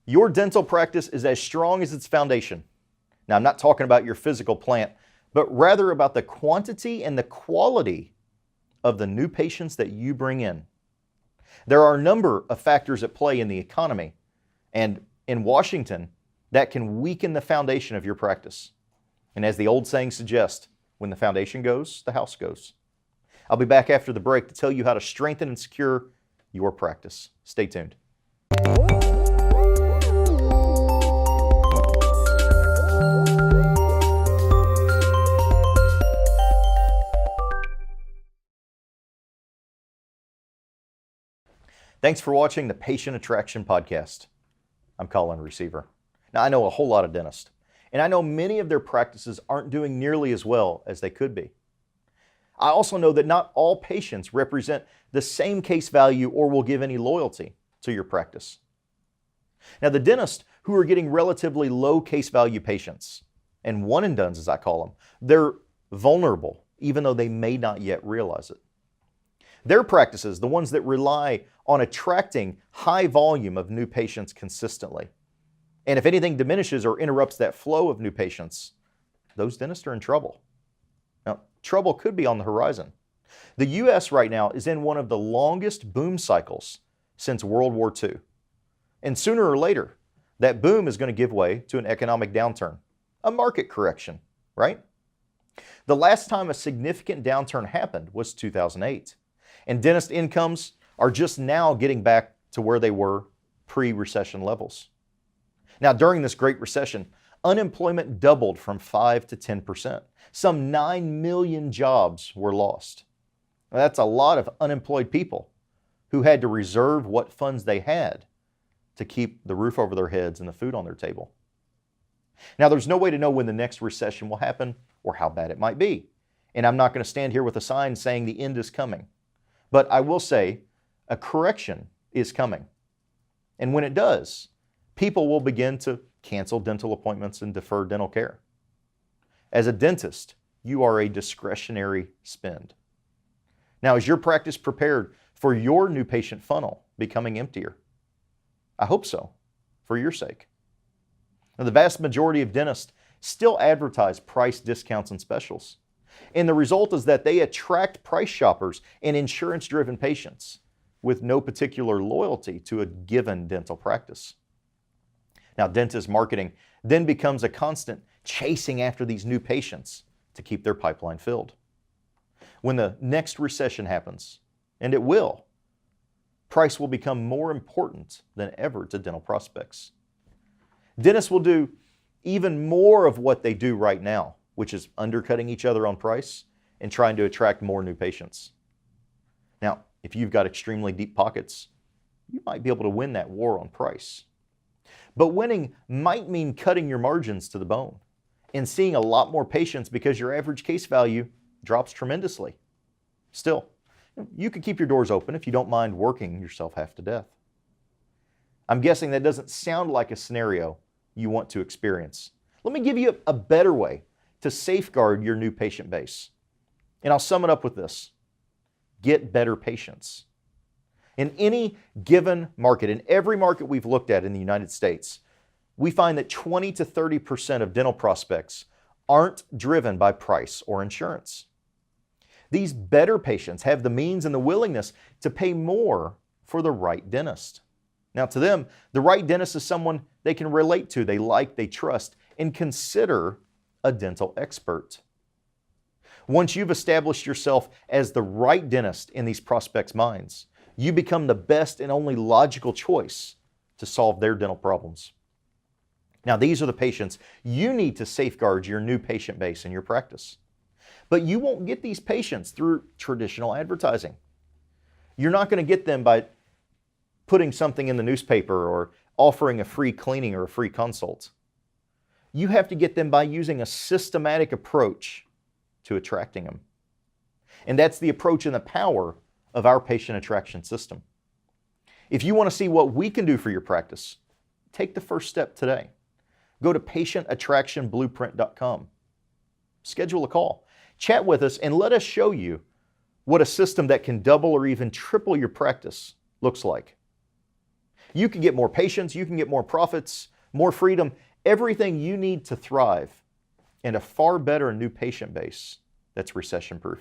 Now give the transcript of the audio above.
Your dental practice is as strong as its foundation. Now, I'm not talking about your physical plant, but rather about the quantity and the quality of the new patients that you bring in. There are a number of factors at play in the economy and in Washington that can weaken the foundation of your practice. And as the old saying suggests, when the foundation goes, the house goes. I'll be back after the break to tell you how to strengthen and secure your practice. Stay tuned. Thanks for watching the Patient Attraction Podcast. I'm Colin, receiver. Now, I know a whole lot of dentists, and I know many of their practices aren't doing nearly as well as they could be. I also know that not all patients represent the same case value or will give any loyalty to your practice. Now, the dentists who are getting relatively low case value patients, and one and dones as I call them, they're vulnerable, even though they may not yet realize it. Their practices, the ones that rely on attracting high volume of new patients consistently. And if anything diminishes or interrupts that flow of new patients, those dentists are in trouble. Now, trouble could be on the horizon. The U.S. right now is in one of the longest boom cycles since World War II. And sooner or later, that boom is going to give way to an economic downturn, a market correction, right? The last time a significant downturn happened was 2008. And dentist incomes are just now getting back to where they were pre-recession levels. Now, during this Great Recession, unemployment doubled from 5 to 10%. Some 9 million jobs were lost. Now, that's a lot of unemployed people who had to reserve what funds they had to keep the roof over their heads and the food on their table. Now, there's no way to know when the next recession will happen or how bad it might be. And I'm not going to stand here with a sign saying the end is coming. But I will say a correction is coming. And when it does, people will begin to cancel dental appointments and defer dental care. As a dentist, you are a discretionary spend. Now, is your practice prepared for your new patient funnel becoming emptier? I hope so, for your sake. Now, the vast majority of dentists still advertise price discounts and specials. And the result is that they attract price shoppers and insurance-driven patients with no particular loyalty to a given dental practice. Now, dentist marketing then becomes a constant chasing after these new patients to keep their pipeline filled. When the next recession happens, and it will, price will become more important than ever to dental prospects. Dentists will do even more of what they do right now, which is undercutting each other on price and trying to attract more new patients. Now, if you've got extremely deep pockets, you might be able to win that war on price. But winning might mean cutting your margins to the bone and seeing a lot more patients because your average case value drops tremendously. Still, you could keep your doors open if you don't mind working yourself half to death. I'm guessing that doesn't sound like a scenario you want to experience. Let me give you a better way to safeguard your new patient base. And I'll sum it up with this. Get better patients. In any given market, in every market we've looked at in the United States, we find that 20 to 30% of dental prospects aren't driven by price or insurance. These better patients have the means and the willingness to pay more for the right dentist. Now, to them, the right dentist is someone they can relate to, they like, they trust, and consider a dental expert. Once you've established yourself as the right dentist in these prospects' minds, you become the best and only logical choice to solve their dental problems. Now, these are the patients you need to safeguard your new patient base in your practice. But you won't get these patients through traditional advertising. You're not going to get them by putting something in the newspaper or offering a free cleaning or a free consult. You have to get them by using a systematic approach to attracting them. And that's the approach and the power of our patient attraction system. If you want to see what we can do for your practice, take the first step today. Go to patientattractionblueprint.com. Schedule a call. Chat with us and let us show you what a system that can double or even triple your practice looks like. You can get more patients, you can get more profits, more freedom, everything you need to thrive, and a far better new patient base that's recession-proof.